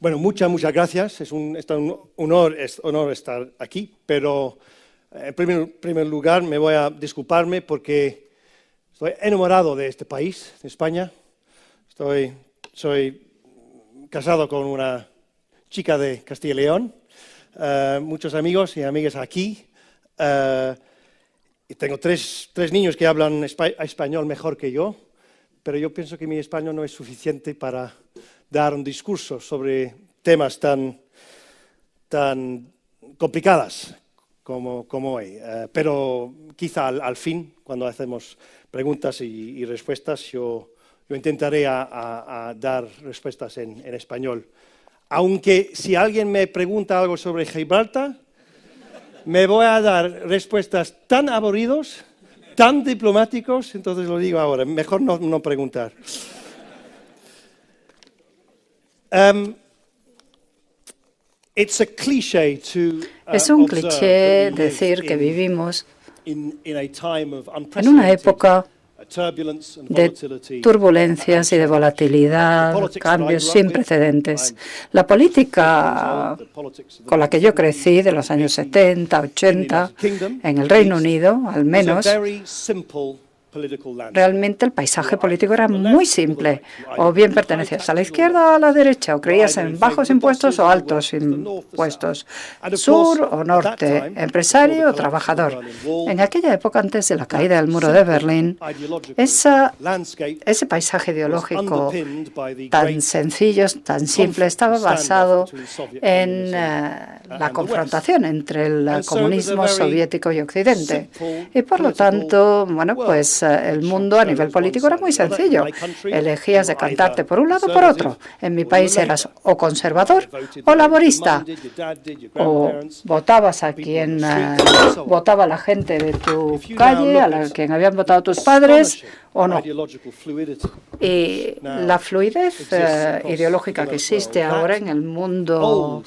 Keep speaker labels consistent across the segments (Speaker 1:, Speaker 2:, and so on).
Speaker 1: Bueno, muchas gracias. Es un honor estar aquí, pero en primer lugar me voy a disculparme porque estoy enamorado de este país, de España. Soy casado con una chica de Castilla y León, muchos amigos y amigas aquí. Y tengo tres niños que hablan español mejor que yo, pero yo pienso que mi español no es suficiente para dar un discurso sobre temas tan complicados como hoy. Pero quizá al fin, cuando hacemos preguntas y respuestas, yo intentaré a dar respuestas en español. Aunque si alguien me pregunta algo sobre Gibraltar, me voy a dar respuestas tan aburridos, tan diplomáticos, entonces lo digo ahora, mejor no preguntar.
Speaker 2: Es un cliché decir que vivimos en una época de turbulencias y de volatilidad, cambios sin precedentes. La política con la que yo crecí de los años 70, 80, en el Reino Unido, al menos, realmente el paisaje político era muy simple. O bien pertenecías a la izquierda o a la derecha, o creías en bajos impuestos o altos impuestos, sur o norte, empresario o trabajador. En aquella época, antes de la caída del muro de Berlín, ese paisaje ideológico tan sencillo, tan simple, estaba basado en la confrontación entre el comunismo soviético y Occidente. Y por lo tanto, bueno, pues el mundo a nivel político era muy sencillo. Elegías decantarte por un lado o por otro. En mi país eras o conservador o laborista. O votabas a quien votaba la gente de tu calle, a quien habían votado tus padres, o no. Y la fluidez ideológica que existe ahora en el mundo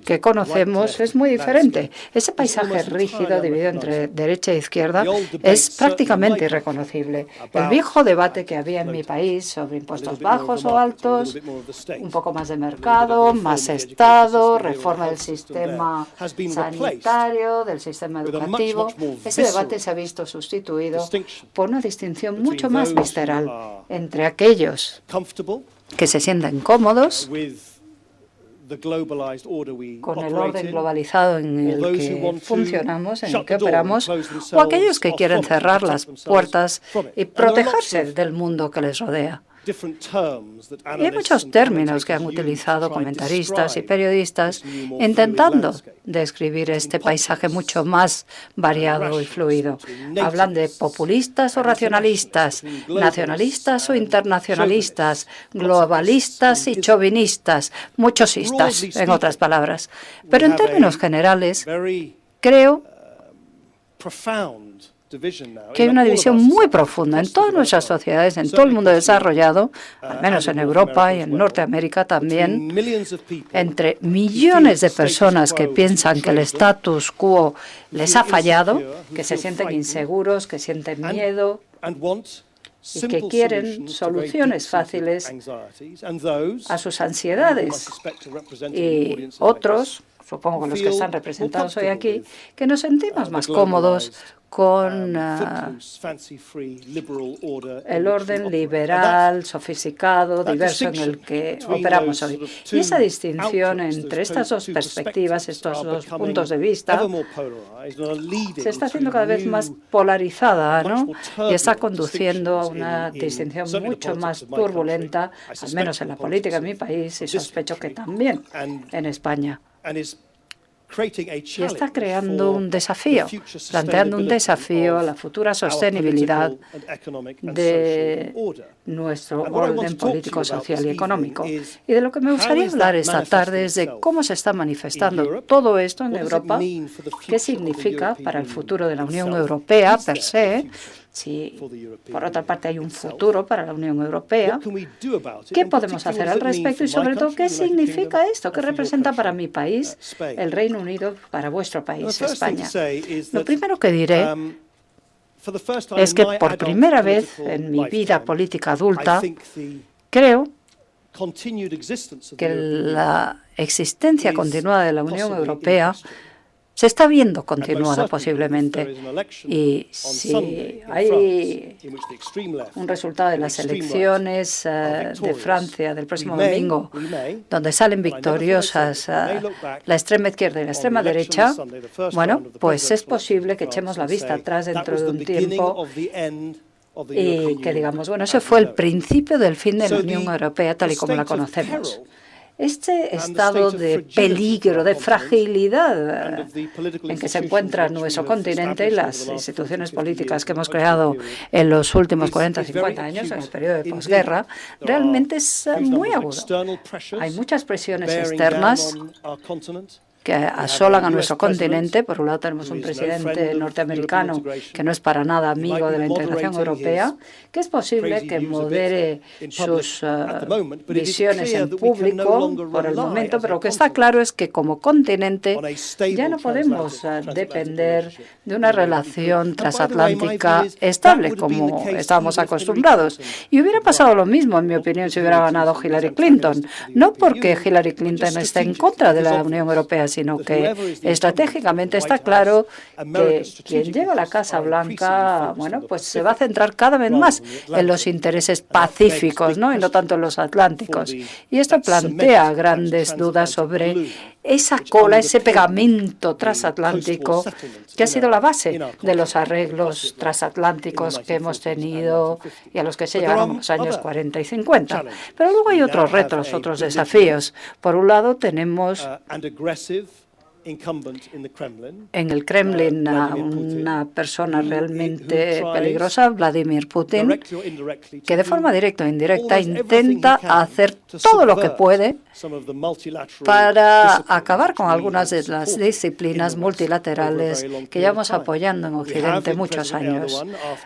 Speaker 2: que conocemos es muy diferente. Ese paisaje rígido dividido entre derecha e izquierda es prácticamente irreconocible. El viejo debate que había en mi país sobre impuestos bajos o altos, un poco más de mercado, más Estado, reforma del sistema sanitario, del sistema educativo, ese debate se ha visto sustituido por una distinción mucho más visceral entre aquellos que se sienten cómodos con el orden globalizado en el que funcionamos, en el que operamos, o aquellos que quieren cerrar las puertas y protegerse del mundo que les rodea. Y hay muchos términos que han utilizado comentaristas y periodistas intentando describir este paisaje mucho más variado y fluido. Hablan de populistas o racionalistas, nacionalistas o internacionalistas, globalistas y chauvinistas, muchos istas, en otras palabras. Pero en términos generales, creo que hay una división muy profunda en todas nuestras sociedades, en todo el mundo desarrollado, al menos en Europa y en Norteamérica también, entre millones de personas que piensan que el status quo les ha fallado, que se sienten inseguros, que sienten miedo y que quieren soluciones fáciles a sus ansiedades. Y otros, supongo que los que están representados hoy aquí, que nos sentimos más cómodos con el orden liberal, sofisticado, diverso en el que operamos hoy. Y esa distinción entre estas dos perspectivas, estos dos puntos de vista, se está haciendo cada vez más polarizada, ¿no? Y está conduciendo a una distinción mucho más turbulenta, al menos en la política de mi país, y sospecho que también en España. Y está creando un desafío, planteando un desafío a la futura sostenibilidad de nuestro orden político, social y económico. Y de lo que me gustaría hablar esta tarde es de cómo se está manifestando todo esto en Europa, qué significa para el futuro de la Unión Europea per se, si por otra parte hay un futuro para la Unión Europea, ¿qué podemos hacer al respecto? Y sobre todo, ¿qué significa esto? ¿Qué representa para mi país, el Reino Unido, para vuestro país, España? Lo primero que diré es que por primera vez en mi vida política adulta, creo que la existencia continuada de la Unión Europea se está viendo continuada posiblemente. Y si hay un resultado de las elecciones de Francia del próximo domingo, donde salen victoriosas la extrema izquierda y la extrema derecha, bueno, pues es posible que echemos la vista atrás dentro de un tiempo y que digamos, bueno, ese fue el principio del fin de la Unión Europea tal y como la conocemos. Este estado de peligro, de fragilidad en que se encuentra nuestro continente y las instituciones políticas que hemos creado en los últimos 40 o 50 años, en el periodo de posguerra, realmente es muy agudo. Hay muchas presiones externas que asolan a nuestro continente. Por un lado tenemos un presidente norteamericano que no es para nada amigo de la integración europea, que es posible que modere sus visiones en público por el momento, pero lo que está claro es que como continente ya no podemos depender de una relación transatlántica estable como estábamos acostumbrados. Y hubiera pasado lo mismo, en mi opinión, si hubiera ganado Hillary Clinton. No porque Hillary Clinton esté en contra de la Unión Europea, sino que estratégicamente está claro que quien llega a la Casa Blanca, bueno, pues se va a centrar cada vez más en los intereses pacíficos, ¿no? Y no tanto en los atlánticos. Y esto plantea grandes dudas sobre esa cola, ese pegamento transatlántico que ha sido la base de los arreglos transatlánticos que hemos tenido y a los que se llegaron en los años 40 y 50. Pero luego hay otros retos, otros desafíos. Por un lado tenemos en el Kremlin una persona realmente peligrosa, Vladimir Putin, que de forma directa o indirecta intenta hacer todo lo que puede para acabar con algunas de las disciplinas multilaterales que llevamos apoyando en Occidente muchos años.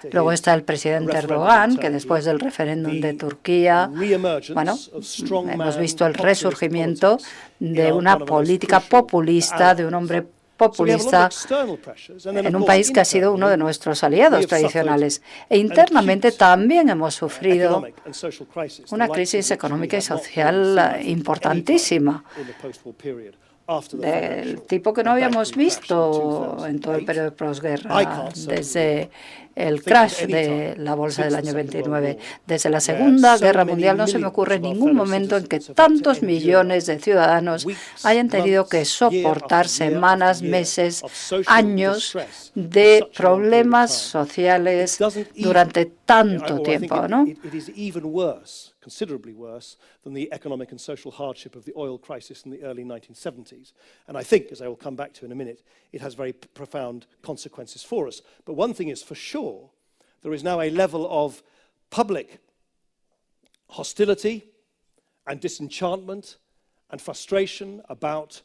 Speaker 2: Luego está el presidente Erdogan, que después del referéndum de Turquía, bueno, hemos visto el resurgimiento de una política populista, de un hombre populista en un país que ha sido uno de nuestros aliados tradicionales. E internamente también hemos sufrido una crisis económica y social importantísima, del tipo que no habíamos visto en todo el periodo de posguerra, desde el crash de la bolsa del año 29. Desde la Segunda Guerra Mundial no se me ocurre ningún momento en que tantos millones de ciudadanos hayan tenido que soportar semanas, meses, años de problemas sociales durante tanto tiempo, ¿no?
Speaker 1: Considerably worse than the economic and social hardship of the oil crisis in the early 1970s. And I think, as I will come back to in a minute, it has very profound consequences for us. But one thing is for sure, there is now a level of public hostility and disenchantment and frustration about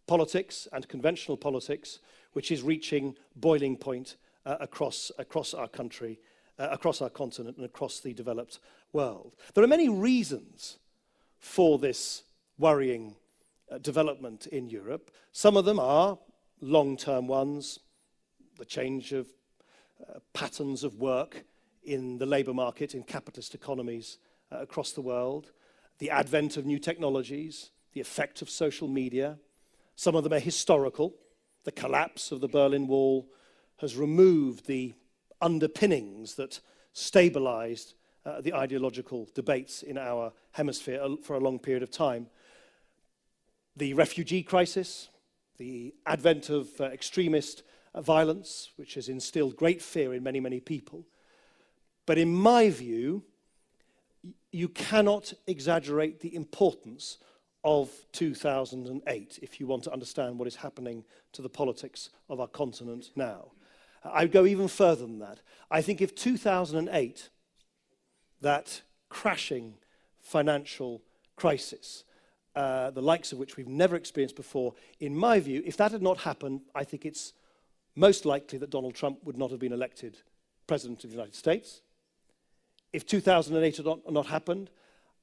Speaker 1: politics and conventional politics, which is reaching boiling point across our country, across our continent and across the developed world. There are many reasons for this worrying development in Europe. Some of them are long-term ones, the change of patterns of work in the labour market in capitalist economies across the world, the advent of new technologies, the effect of social media. Some of them are historical. The collapse of the Berlin Wall has removed the underpinnings that stabilized the ideological debates in our hemisphere for a long period of time. The refugee crisis, the advent of extremist violence, which has instilled great fear in many, many people. But in my view, you cannot exaggerate the importance of 2008 if you want to understand what is happening to the politics of our continent now. I'd go even further than that. I think if 2008, that crashing financial crisis, the likes of which we've never experienced before, in my view, if that had not happened, I think it's most likely that Donald Trump would not have been elected President of the United States. If 2008 had not happened,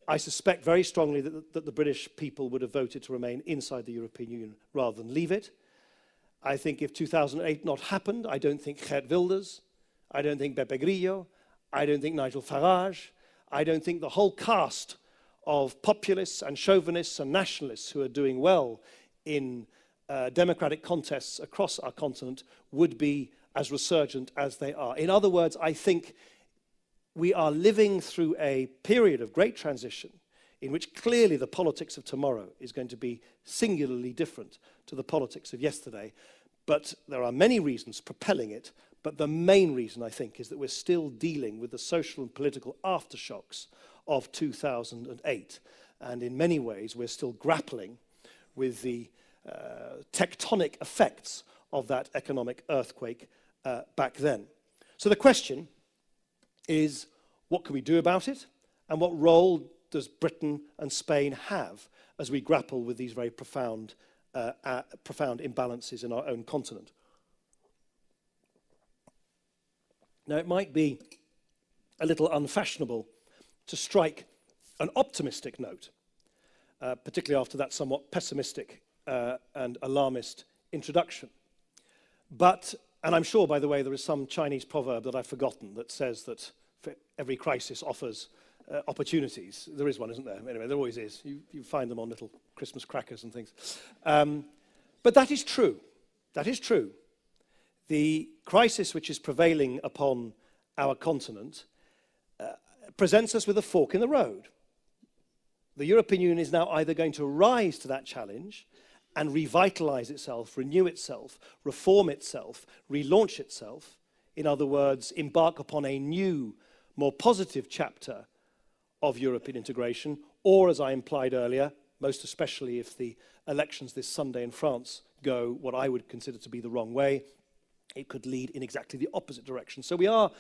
Speaker 1: I suspect very strongly that the British people would have voted to remain inside the European Union rather than leave it. I think if 2008 not happened, I don't think Geert Wilders, I don't think Beppe Grillo, I don't think Nigel Farage, I don't think the whole cast of populists and chauvinists and nationalists who are doing well in democratic contests across our continent would be as resurgent as they are. In other words, I think we are living through a period of great transition in which clearly the politics of tomorrow is going to be singularly different to the politics of yesterday. But there are many reasons propelling it, but the main reason, I think, is that we're still dealing with the social and political aftershocks of 2008. And in many ways, we're still grappling with the tectonic effects of that economic earthquake back then. So the question is, what can we do about it? And what role does Britain and Spain have as we grapple with these very profound imbalances in our own continent? Now, it might be a little unfashionable to strike an optimistic note, particularly after that somewhat pessimistic and alarmist introduction. But, and I'm sure, by the way, there is some Chinese proverb that I've forgotten that says that for every crisis offers opportunities. There is one, isn't there? Anyway, there always is. You find them on little Christmas crackers and things. But that is true. That is true. The crisis which is prevailing upon our continent presents us with a fork in the road. The European Union is now either going to rise to that challenge and revitalize itself, renew itself, reform itself, relaunch itself. In other words, embark upon a new, more positive chapter of European integration, or, as I implied earlier, most especially if the elections this Sunday in France go what I would consider to be the wrong way, it could lead in exactly the opposite direction. So we are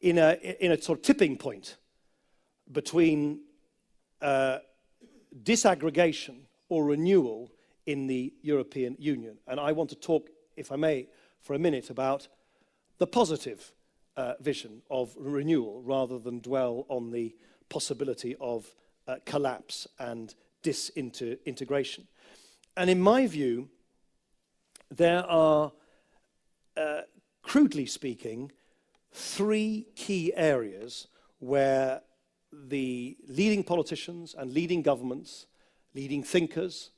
Speaker 1: in a sort of tipping point between disaggregation or renewal in the European Union. And I want to talk, if I may, for a minute about the positive vision of renewal rather than dwell on the possibility of collapse and disintegration. And in my view, there are, crudely speaking, three key areas where the leading politicians and leading governments, leading thinkers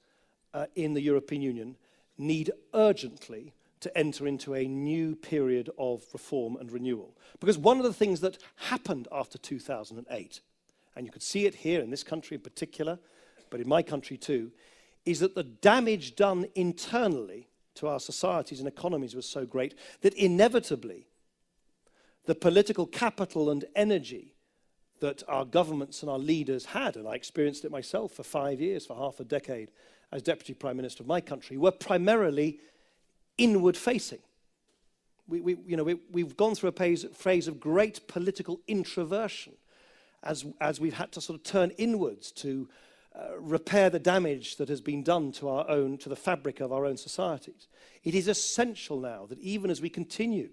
Speaker 1: in the European Union need urgently to enter into a new period of reform and renewal. Because one of the things that happened after 2008, and you could see it here in this country in particular, but in my country too, is that the damage done internally to our societies and economies was so great that inevitably the political capital and energy that our governments and our leaders had, and I experienced it myself for 5 years, for half a decade, as Deputy Prime Minister of my country, were primarily inward-facing. We've gone through a phase of great political introversion as we've had to sort of turn inwards to repair the damage that has been done to the fabric of our own societies. It is essential now that even as we continue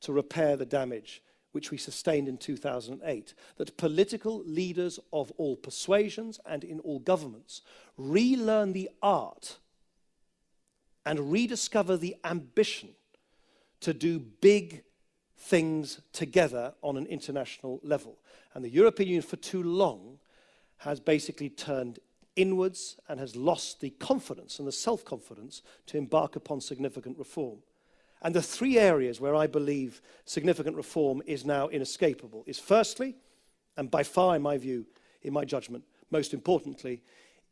Speaker 1: to repair the damage which we sustained in 2008, that political leaders of all persuasions and in all governments relearn the art and rediscover the ambition to do big things together on an international level. And the European Union for too long has basically turned inwards and has lost the confidence and the self-confidence to embark upon significant reform. And the three areas where I believe significant reform is now inescapable is firstly, and by far in my view, in my judgment, most importantly,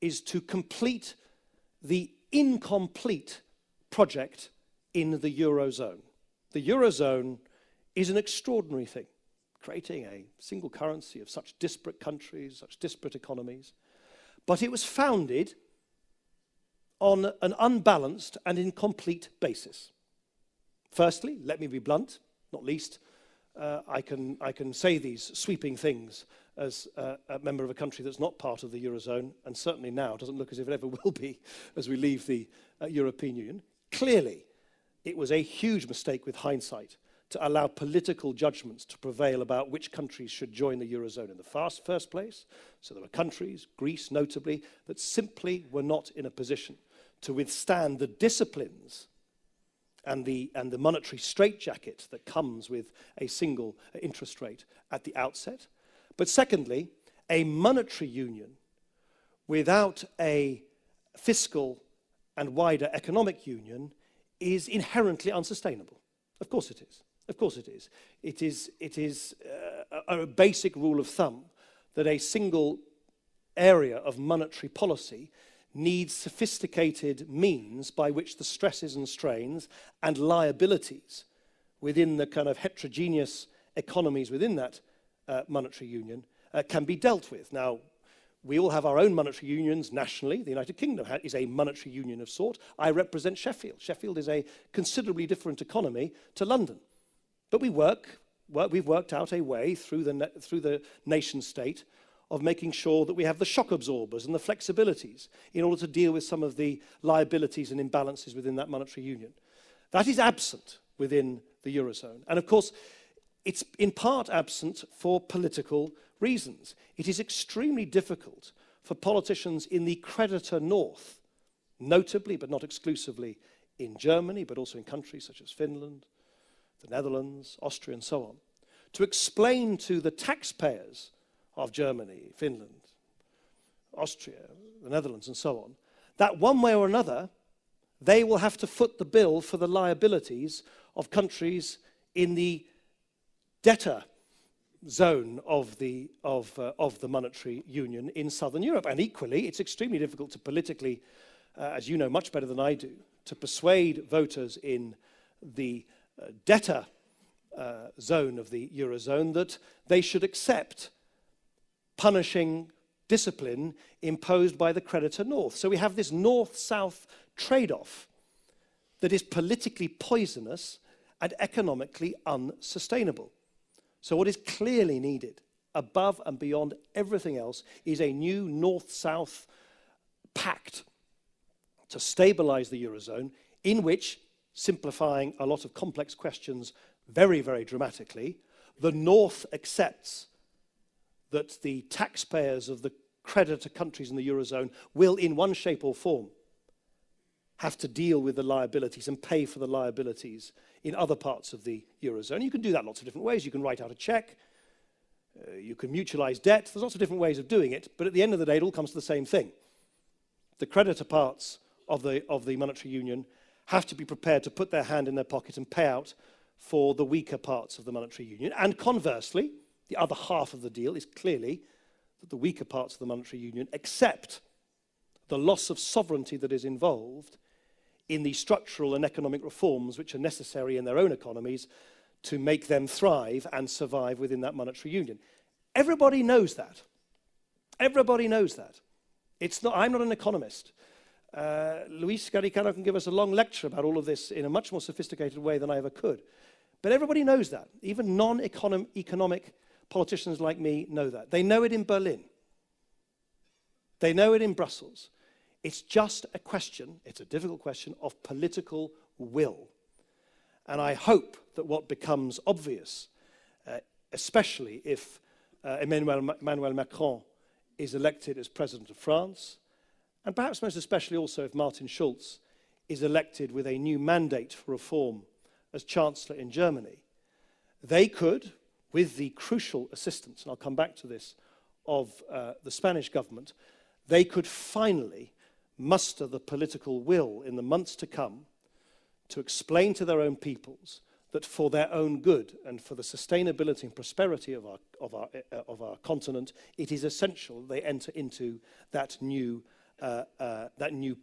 Speaker 1: is to complete the incomplete project in the Eurozone. The Eurozone is an extraordinary thing, creating a single currency of such disparate countries, such disparate economies. But it was founded on an unbalanced and incomplete basis. Firstly, let me be blunt, not least, I can say these sweeping things as a member of a country that's not part of the Eurozone, and certainly now doesn't look as if it ever will be as we leave the European Union. Clearly, it was a huge mistake with hindsight to allow political judgments to prevail about which countries should join the Eurozone in the first place. So there were countries, Greece notably, that simply were not in a position to withstand the disciplines and the monetary straitjacket that comes with a single interest rate at the outset. But secondly, a monetary union without a fiscal and wider economic union is inherently unsustainable. Of course it is. Of course it is. It is a basic rule of thumb that a single area of monetary policy needs sophisticated means by which the stresses and strains and liabilities within the kind of heterogeneous economies within that monetary union can be dealt with. Now, we all have our own monetary unions nationally. The United Kingdom is a monetary union of sort. I represent Sheffield. Sheffield is a considerably different economy to London. But we've worked out a way through the nation state of making sure that we have the shock absorbers and the flexibilities in order to deal with some of the liabilities and imbalances within that monetary union. That is absent within the Eurozone. And of course, it's in part absent for political reasons. It is extremely difficult for politicians in the creditor north, notably but not exclusively in Germany, but also in countries such as Finland, the Netherlands, Austria, and so on, to explain to the taxpayers of Germany, Finland, Austria, the Netherlands, and so on, that one way or another, they will have to foot the bill for the liabilities of countries in the debtor zone of the monetary union in southern Europe. And equally, it's extremely difficult to politically, as you know much better than I do, to persuade voters in the debtor zone of the Eurozone that they should accept punishing discipline imposed by the creditor north. So we have this north-south trade-off that is politically poisonous and economically unsustainable. So what is clearly needed, above and beyond everything else, is a new north-south pact to stabilize the Eurozone, in which, simplifying a lot of complex questions very, very dramatically, the North accepts that the taxpayers of the creditor countries in the Eurozone will, in one shape or form, have to deal with the liabilities and pay for the liabilities in other parts of the Eurozone. You can do that lots of different ways. You can write out a check. You can mutualize debt. There's lots of different ways of doing it. But at the end of the day, it all comes to the same thing. The creditor parts of the monetary union have to be prepared to put their hand in their pocket and pay out for the weaker parts of the monetary union. And conversely, the other half of the deal is clearly that the weaker parts of the monetary union accept the loss of sovereignty that is involved in the structural and economic reforms which are necessary in their own economies to make them thrive and survive within that monetary union. Everybody knows that. Everybody knows that. I'm not an economist. Luis Garicano can give us a long lecture about all of this in a much more sophisticated way than I ever could. But everybody knows that. Even non-economic politicians like me know that. They know it in Berlin. They know it in Brussels. It's just a question, it's a difficult question, of political will. And I hope that what becomes obvious, especially if Emmanuel Macron is elected as President of France, and perhaps most especially also if Martin Schulz is elected with a new mandate for reform as Chancellor in Germany, they could, with the crucial assistance, and I'll come back to this, of the Spanish government, they could finally muster the political will in the months to come to explain to their own peoples that for their own good and for the sustainability and prosperity of our continent, it is essential they enter into that new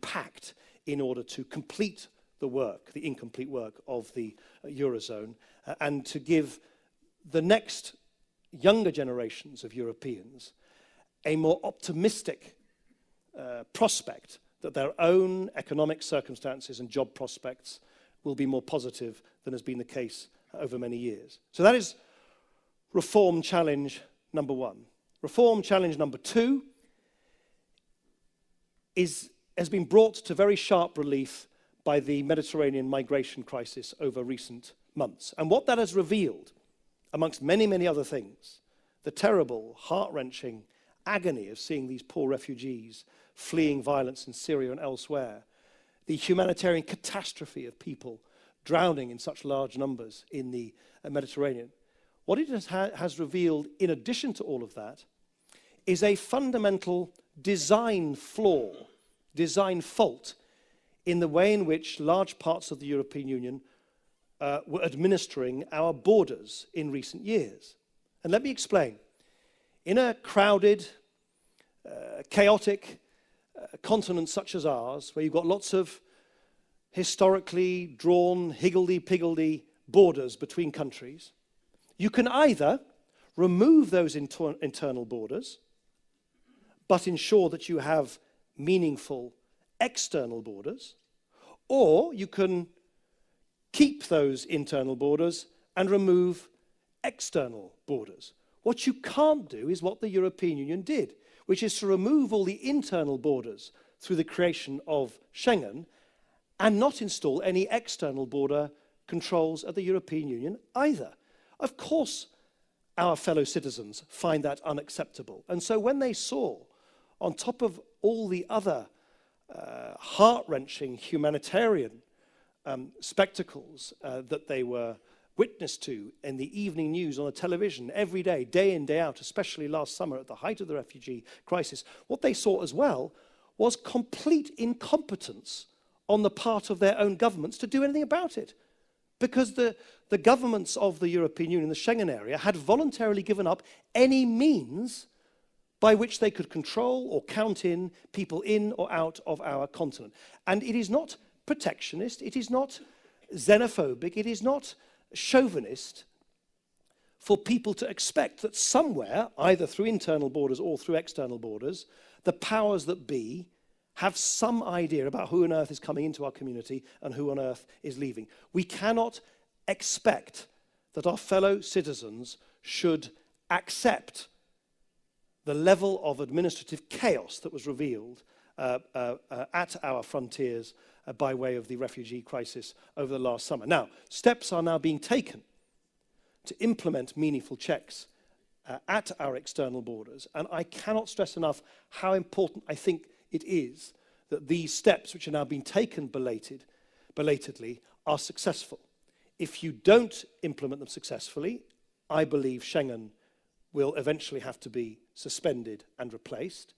Speaker 1: pact in order to complete the work, the incomplete work of the Eurozone, and to give the next younger generations of Europeans a more optimistic prospect that their own economic circumstances and job prospects will be more positive than has been the case over many years. So that is reform challenge number one. Reform challenge number two has been brought to very sharp relief by the Mediterranean migration crisis over recent months. And what that has revealed, amongst many, many other things, the terrible, heart-wrenching agony of seeing these poor refugees fleeing violence in Syria and elsewhere, the humanitarian catastrophe of people drowning in such large numbers in the Mediterranean. What it has revealed, in addition to all of that, is a fundamental design flaw, design fault in the way in which large parts of the European Union were administering our borders in recent years. And let me explain. In a crowded, chaotic continent such as ours, where you've got lots of historically drawn, higgledy-piggledy borders between countries, you can either remove those internal borders, but ensure that you have meaningful external borders, or you can keep those internal borders and remove external borders. What you can't do is what the European Union did, which is to remove all the internal borders through the creation of Schengen and not install any external border controls at the European Union either. Of course, our fellow citizens find that unacceptable. And so when they saw, on top of all the other heart-wrenching humanitarian spectacles that they were witness to in the evening news on the television every day, day in, day out, especially last summer at the height of the refugee crisis, what they saw as well was complete incompetence on the part of their own governments to do anything about it. Because the governments of the European Union, the Schengen area, had voluntarily given up any means by which they could control or count in people in or out of our continent. And it is not protectionist, it is not xenophobic, it is not chauvinist for people to expect that somewhere, either through internal borders or through external borders, the powers that be have some idea about who on earth is coming into our community and who on earth is leaving. We cannot expect that our fellow citizens should accept the level of administrative chaos that was revealed at our frontiers by way of the refugee crisis over the last summer. Now, steps are now being taken to implement meaningful checks at our external borders, and I cannot stress enough how important I think it is that these steps, which are now being taken belatedly, are successful. If you don't implement them successfully, I believe Schengen will eventually have to be suspended and replaced.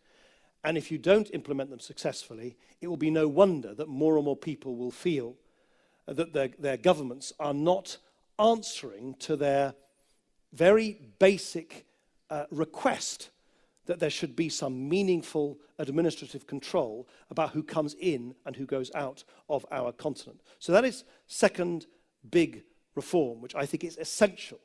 Speaker 1: And if you don't implement them successfully, it will be no wonder that more and more people will feel that their governments are not answering to their very basic request that there should be some meaningful administrative control about who comes in and who goes out of our continent. So that is second big reform, which I think is essential,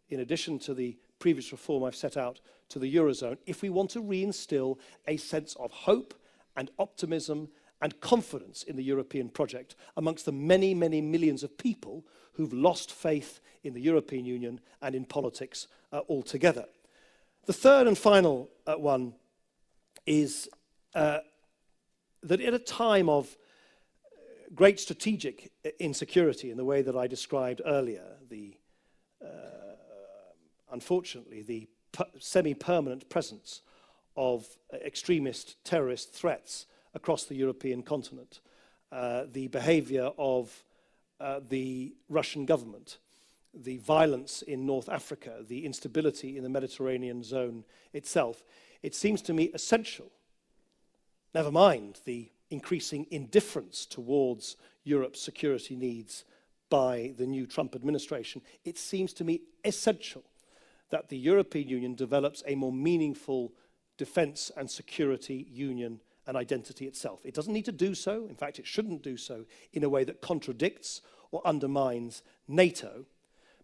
Speaker 1: in addition to the previous reform I've set out to the Eurozone, if we want to reinstill a sense of hope and optimism and confidence in the European project amongst the many, many millions of people who've lost faith in the European Union and in politics altogether. The third and final one is that at a time of great strategic insecurity in the way that I described earlier, unfortunately, the semi-permanent presence of extremist terrorist threats across the European continent, the behavior of the Russian government, the violence in North Africa, the instability in the Mediterranean zone itself, it seems to me essential, never mind the increasing indifference towards Europe's security needs by the new Trump administration, it seems to me essential that the European Union develops a more meaningful defense and security union and identity itself. It doesn't need to do so, in fact it shouldn't do so, in a way that contradicts or undermines NATO.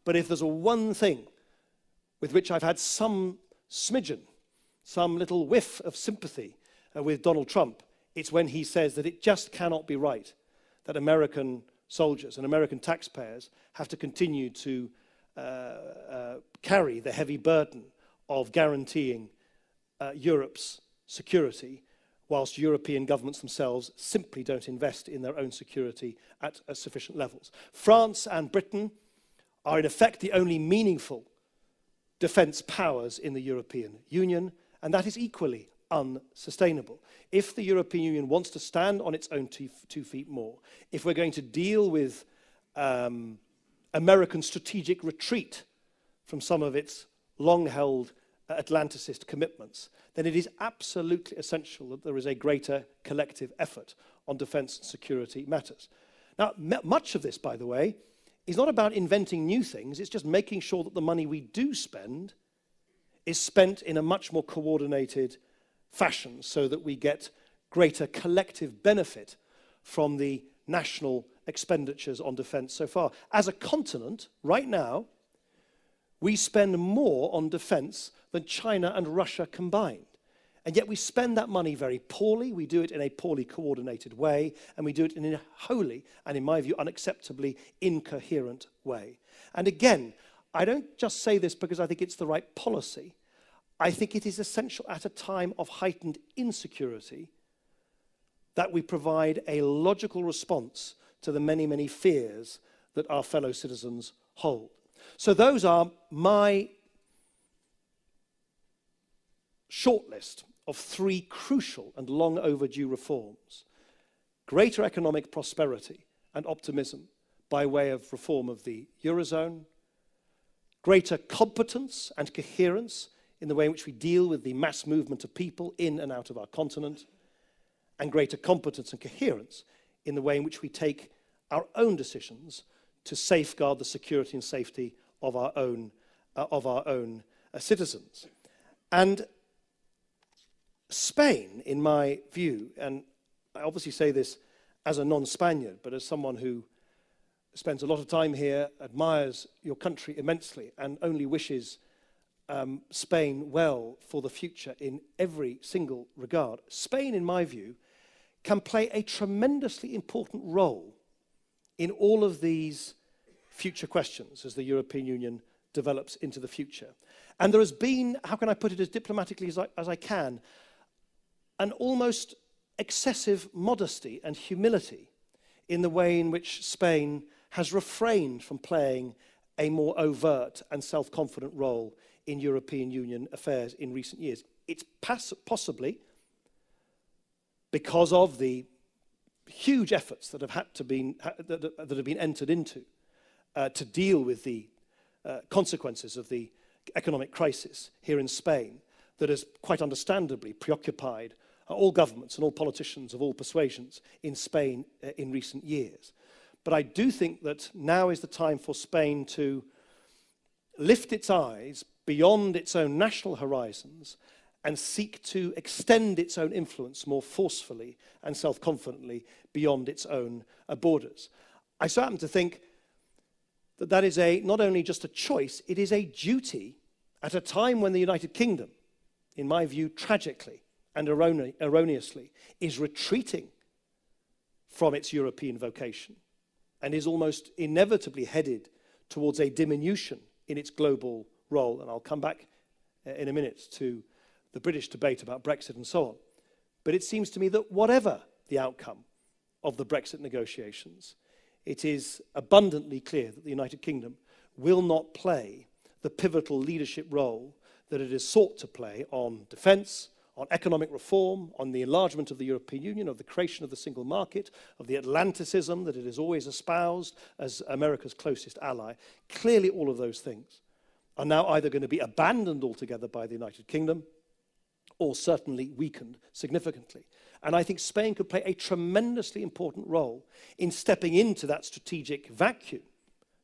Speaker 1: But if there's one thing with which I've had some smidgen, some little whiff of sympathy with Donald Trump, it's when he says that it just cannot be right that American soldiers and American taxpayers have to continue to carry the heavy burden of guaranteeing Europe's security, whilst European governments themselves simply don't invest in their own security at sufficient levels. France and Britain are in effect the only meaningful defence powers in the European Union, and that is equally unsustainable. If the European Union wants to stand on its own 2 feet more, if we're going to deal with American strategic retreat from some of its long-held Atlanticist commitments, then it is absolutely essential that there is a greater collective effort on defence and security matters. Now, much of this, by the way, is not about inventing new things, it's just making sure that the money we do spend is spent in a much more coordinated fashion so that we get greater collective benefit from the national expenditures on defence so far. As a continent, right now, we spend more on defence than China and Russia combined. And yet we spend that money very poorly, we do it in a poorly coordinated way, and we do it in a wholly, and in my view, unacceptably incoherent way. And again, I don't just say this because I think it's the right policy. I think it is essential at a time of heightened insecurity that we provide a logical response to the many, many fears that our fellow citizens hold. So those are my short list of 3 crucial and long overdue reforms. Greater economic prosperity and optimism by way of reform of the Eurozone, greater competence and coherence in the way in which we deal with the mass movement of people in and out of our continent, and greater competence and coherence in the way in which we take our own decisions to safeguard the security and safety of our own citizens. And Spain, in my view, and I obviously say this as a non-Spaniard, but as someone who spends a lot of time here, admires your country immensely, and only wishes Spain well for the future in every single regard. Spain, in my view, can play a tremendously important role in all of these future questions as the European Union develops into the future. And there has been, how can I put it as diplomatically as I can, an almost excessive modesty and humility in the way in which Spain has refrained from playing a more overt and self-confident role in European Union affairs in recent years. It's possibly because of the huge efforts that have been entered into to deal with the consequences of the economic crisis here in Spain that has quite understandably preoccupied all governments and all politicians of all persuasions in Spain in recent years. But I do think that now is the time for Spain to lift its eyes beyond its own national horizons and seek to extend its own influence more forcefully and self-confidently beyond its own borders. I so happen to think that that is not only just a choice, it is a duty at a time when the United Kingdom, in my view, tragically and erroneously, is retreating from its European vocation and is almost inevitably headed towards a diminution in its global role. And I'll come back in a minute to the British debate about Brexit and so on. But it seems to me that whatever the outcome of the Brexit negotiations, it is abundantly clear that the United Kingdom will not play the pivotal leadership role that it has sought to play on defence, on economic reform, on the enlargement of the European Union, of the creation of the single market, of the Atlanticism that it has always espoused as America's closest ally. Clearly all of those things are now either going to be abandoned altogether by the United Kingdom or certainly weakened significantly. And I think Spain could play a tremendously important role in stepping into that strategic vacuum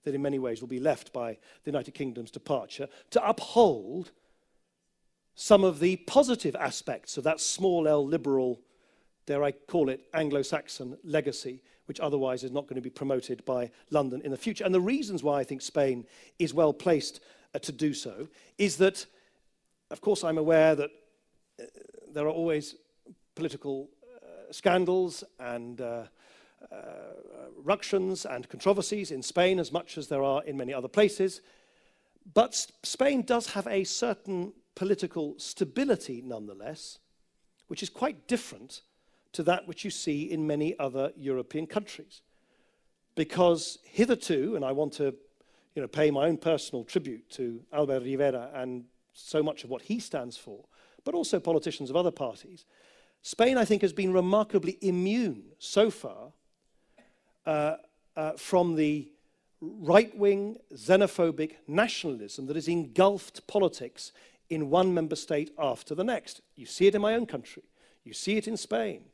Speaker 1: that in many ways will be left by the United Kingdom's departure to uphold some of the positive aspects of that small L liberal, dare I call it, Anglo-Saxon legacy, which otherwise is not going to be promoted by London in the future. And the reasons why I think Spain is well placed to do so is that, of course, I'm aware that there are always political scandals and ructions and controversies in Spain as much as there are in many other places. But Spain does have a certain political stability nonetheless, which is quite different to that which you see in many other European countries. Because hitherto, and I want to pay my own personal tribute to Albert Rivera and so much of what he stands for, but also politicians of other parties, Spain, I think, has been remarkably immune so far from the right-wing xenophobic nationalism that has engulfed politics in one member state after the next. You see it in my own country. You see it in Spain.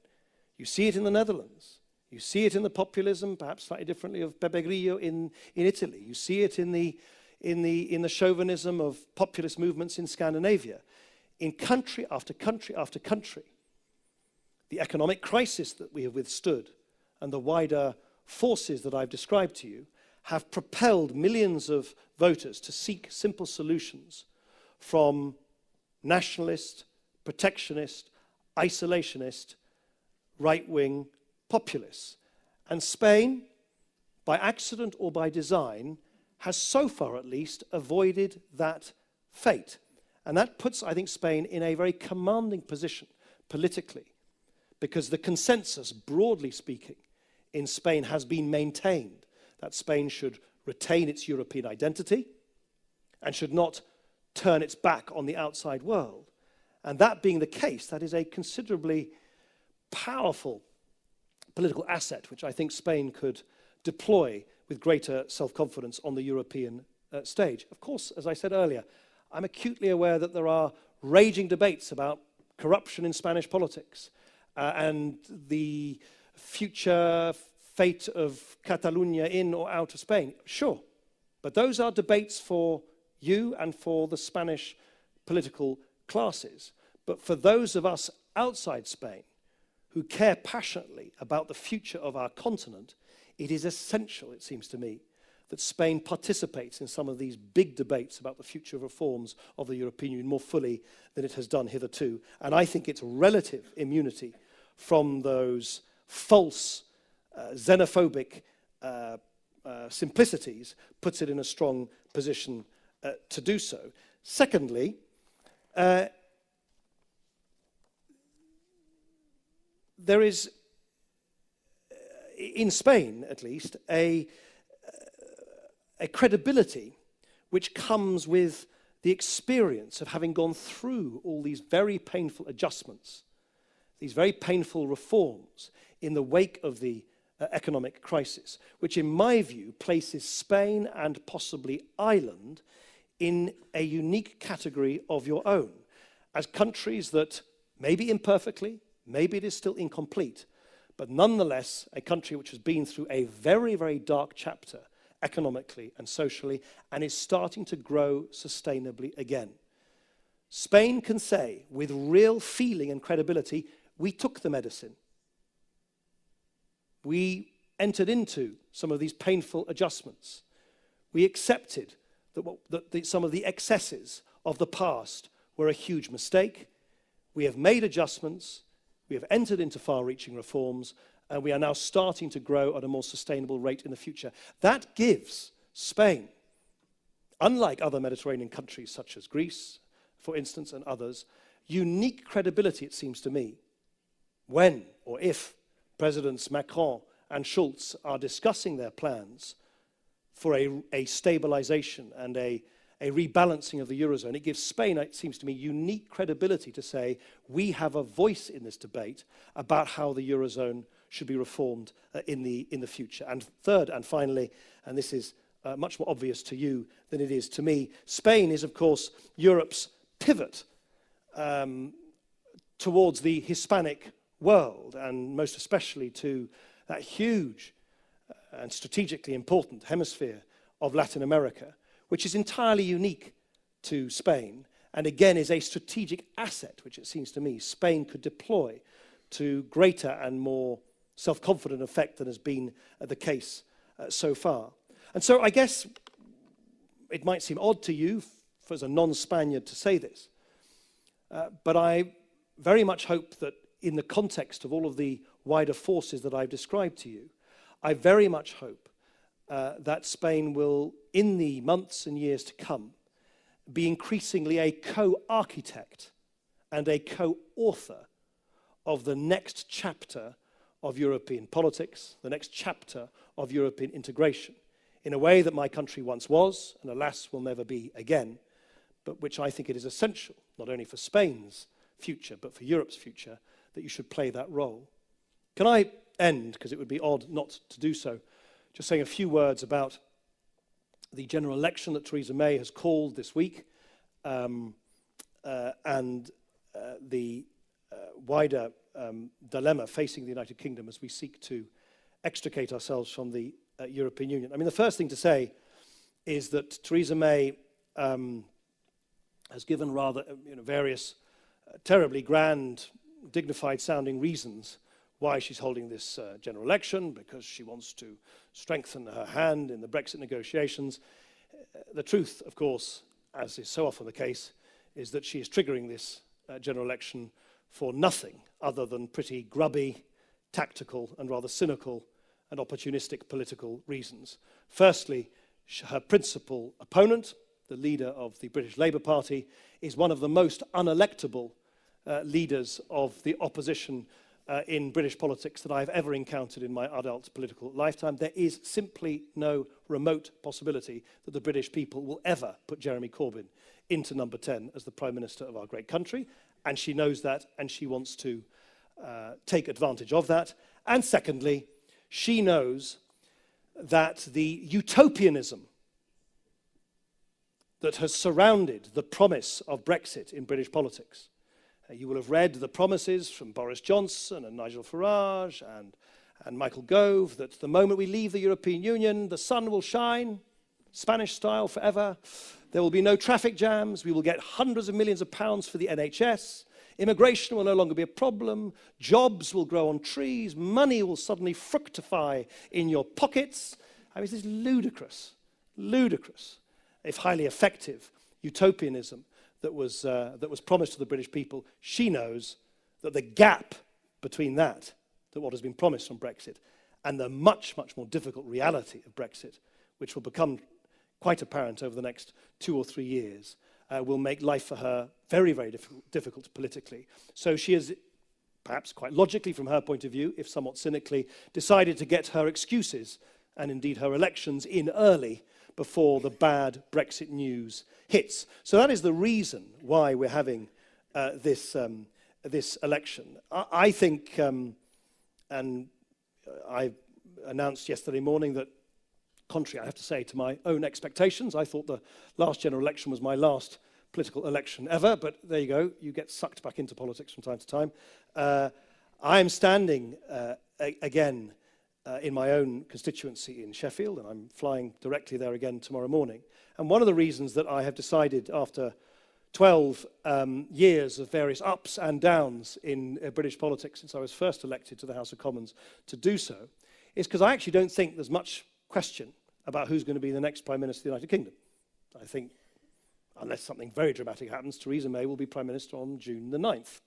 Speaker 1: You see it in the Netherlands. You see it in the populism, perhaps slightly differently, of Pepe Grillo in Italy. You see it in the chauvinism of populist movements in Scandinavia. In country after country after country, the economic crisis that we have withstood and the wider forces that I've described to you have propelled millions of voters to seek simple solutions from nationalist, protectionist, isolationist, right-wing populists. And Spain, by accident or by design, has so far at least avoided that fate. And that puts, I think, Spain in a very commanding position politically, because the consensus, broadly speaking, in Spain has been maintained that Spain should retain its European identity and should not turn its back on the outside world. And that being the case, that is a considerably powerful political asset, which I think Spain could deploy with greater self-confidence on the European stage. Of course, as I said earlier, I'm acutely aware that there are raging debates about corruption in Spanish politics and the future fate of Catalonia in or out of Spain. Sure, but those are debates for you and for the Spanish political classes. But for those of us outside Spain who care passionately about the future of our continent, it is essential, it seems to me, that Spain participates in some of these big debates about the future reforms of the European Union more fully than it has done hitherto. And I think its relative immunity from those false, xenophobic simplicities puts it in a strong position to do so. Secondly, there is, in Spain at least, a credibility which comes with the experience of having gone through all these very painful adjustments, these very painful reforms in the wake of the economic crisis, which in my view places Spain and possibly Ireland in a unique category of your own, as countries that, maybe imperfectly, maybe it is still incomplete, but nonetheless a country which has been through a very, very dark chapter economically and socially, and is starting to grow sustainably again. Spain can say, with real feeling and credibility, we took the medicine. We entered into some of these painful adjustments. We accepted that some of the excesses of the past were a huge mistake. We have made adjustments. We have entered into far-reaching reforms, and we are now starting to grow at a more sustainable rate in the future. That gives Spain, unlike other Mediterranean countries such as Greece, for instance, and others, unique credibility, it seems to me, when or if Presidents Macron and Schulz are discussing their plans for a stabilization and a rebalancing of the Eurozone. It gives Spain, it seems to me, unique credibility to say we have a voice in this debate about how the Eurozone should be reformed in the future. And third and finally, and this is much more obvious to you than it is to me, Spain is, of course, Europe's pivot towards the Hispanic world, and most especially to that huge and strategically important hemisphere of Latin America, which is entirely unique to Spain, and again is a strategic asset, which it seems to me Spain could deploy to greater and more self-confident effect than has been the case so far. And so I guess it might seem odd to you, as a non-Spaniard, to say this, but I very much hope that in the context of all of the wider forces that I've described to you, I very much hope that Spain will, in the months and years to come, be increasingly a co-architect and a co-author of the next chapter of European politics, the next chapter of European integration, in a way that my country once was, and alas will never be again, but which I think it is essential, not only for Spain's future, but for Europe's future, that you should play that role. Can I end, because it would be odd not to do so, just saying a few words about the general election that Theresa May has called this week, and the wider dilemma facing the United Kingdom as we seek to extricate ourselves from the European Union. I mean, the first thing to say is that Theresa May has given rather various terribly grand, dignified-sounding reasons why she's holding this general election, because she wants to strengthen her hand in the Brexit negotiations. The truth, of course, as is so often the case, is that she is triggering this general election for nothing other than pretty grubby, tactical and rather cynical and opportunistic political reasons. Firstly, her principal opponent, the leader of the British Labour Party, is one of the most unelectable leaders of the opposition in British politics that I've ever encountered in my adult political lifetime. There is simply no remote possibility that the British people will ever put Jeremy Corbyn into number 10 as the Prime Minister of our great country, and she knows that, and she wants to take advantage of that. And secondly, she knows that the utopianism that has surrounded the promise of Brexit in British politics. You will have read the promises from Boris Johnson and Nigel Farage and Michael Gove that the moment we leave the European Union, the sun will shine, Spanish style forever. There will be no traffic jams. We will get hundreds of millions of pounds for the NHS. Immigration will no longer be a problem. Jobs will grow on trees. Money will suddenly fructify in your pockets. I mean, this is ludicrous, ludicrous, if highly effective utopianism that was promised to the British people. She knows that the gap between that what has been promised on Brexit, and the much, much more difficult reality of Brexit, which will become quite apparent over the next 2 or 3 years, will make life for her very, very difficult politically. So she has, perhaps quite logically from her point of view, if somewhat cynically, decided to get her excuses, and indeed her elections, in early before the bad Brexit news hits. So that is the reason why we're having this election. I think, and I announced yesterday morning that, contrary, I have to say, to my own expectations, I thought the last general election was my last political election ever, but there you go, you get sucked back into politics from time to time. I am standing again in my own constituency in Sheffield, and I'm flying directly there again tomorrow morning. And one of the reasons that I have decided, after 12 years of various ups and downs in British politics since I was first elected to the House of Commons, to do so, is because I actually don't think there's much question about who's going to be the next Prime Minister of the United Kingdom. I think, unless something very dramatic happens, Theresa May will be Prime Minister on June the 9th.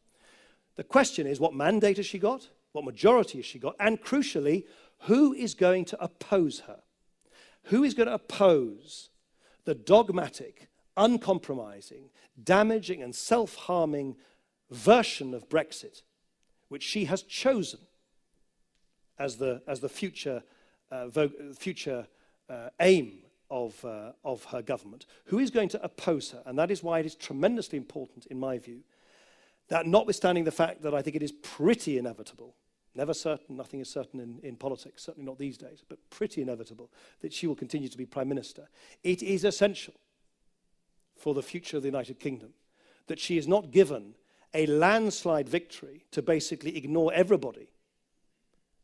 Speaker 1: The question is, what mandate has she got? What majority has she got? And crucially, who is going to oppose her? Who is going to oppose the dogmatic, uncompromising, damaging and self-harming version of Brexit, which she has chosen as the future aim of her government? Who is going to oppose her? And that is why it is tremendously important, in my view, that notwithstanding the fact that I think it is pretty inevitable, never certain, nothing is certain in politics, certainly not these days, but pretty inevitable that she will continue to be Prime Minister, it is essential for the future of the United Kingdom that she is not given a landslide victory to basically ignore everybody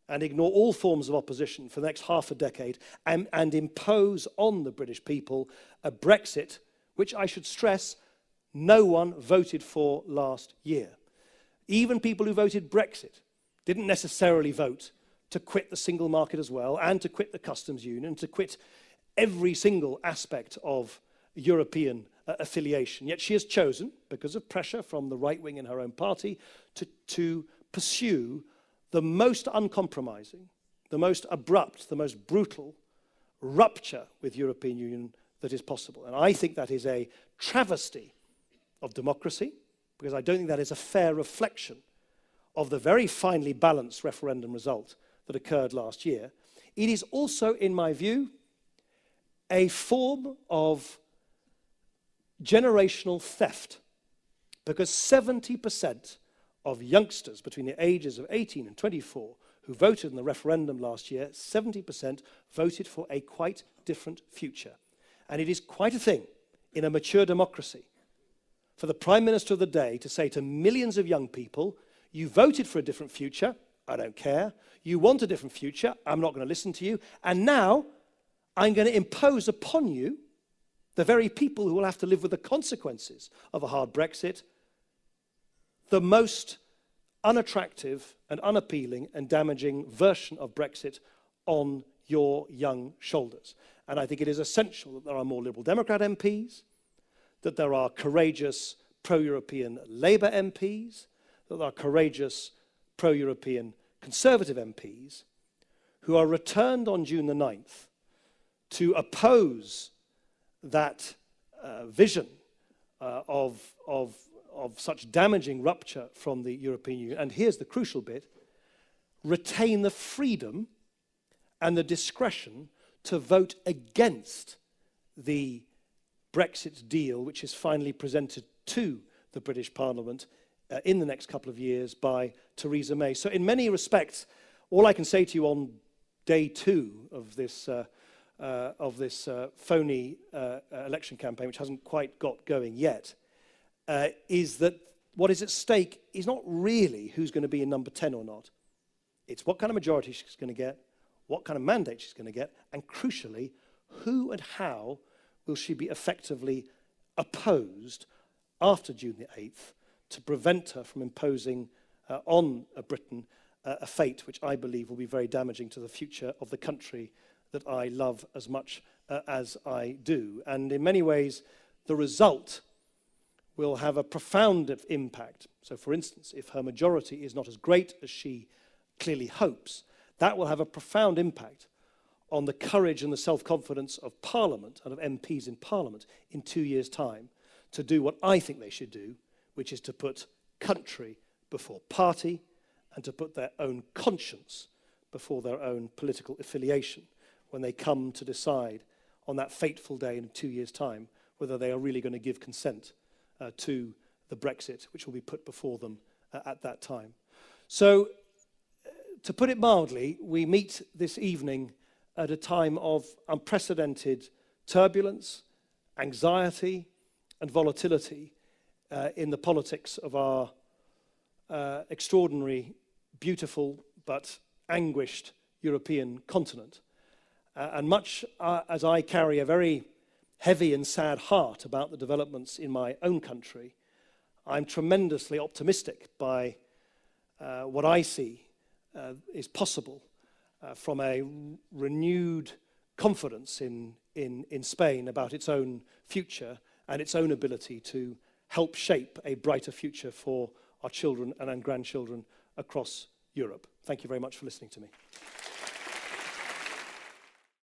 Speaker 1: and ignore all forms of opposition for the next half a decade and impose on the British people a Brexit, which I should stress, no one voted for last year. Even people who voted Brexit didn't necessarily vote to quit the single market as well, and to quit the customs union, to quit every single aspect of European affiliation. Yet she has chosen, because of pressure from the right wing in her own party, to pursue the most uncompromising, the most abrupt, the most brutal rupture with European Union that is possible. And I think that is a travesty of democracy, because I don't think that is a fair reflection of the very finely balanced referendum result that occurred last year. It is also, in my view, a form of generational theft, because 70% of youngsters between the ages of 18 and 24 who voted in the referendum last year, 70% voted for a quite different future. And it is quite a thing in a mature democracy for the Prime Minister of the day to say to millions of young people, you voted for a different future, I don't care. You want a different future, I'm not going to listen to you. And now I'm going to impose upon you, the very people who will have to live with the consequences of a hard Brexit, the most unattractive and unappealing and damaging version of Brexit on your young shoulders. And I think it is essential that there are more Liberal Democrat MPs, that there are courageous pro-European Labour MPs, that there are courageous pro-European Conservative MPs who are returned on June the 9th to oppose that vision of such damaging rupture from the European Union. And here's the crucial bit: retain the freedom and the discretion to vote against the Brexit deal, which is finally presented to the British Parliament in the next couple of years by Theresa May. So in many respects, all I can say to you on day 2 of this phony election campaign, which hasn't quite got going yet, is that what is at stake is not really who's going to be in number 10 or not. It's what kind of majority she's going to get, what kind of mandate she's going to get, and crucially, who and how will she be effectively opposed after June the 8th to prevent her from imposing on Britain a fate which I believe will be very damaging to the future of the country that I love as much as I do. And in many ways, the result will have a profound impact. So, for instance, if her majority is not as great as she clearly hopes, that will have a profound impact on the courage and the self-confidence of Parliament and of MPs in Parliament in 2 years' time to do what I think they should do, which is to put country before party and to put their own conscience before their own political affiliation when they come to decide on that fateful day in 2 years' time whether they are really going to give consent to the Brexit, which will be put before them at that time. So, to put it mildly, we meet this evening at a time of unprecedented turbulence, anxiety, and volatility in the politics of our extraordinary, beautiful, but anguished European continent. And much as I carry a very heavy and sad heart about the developments in my own country, I'm tremendously optimistic by what I see is possible from a renewed confidence in Spain about its own future and its own ability to help shape a brighter future for our children and grandchildren across Europe. Thank you very much for listening to me.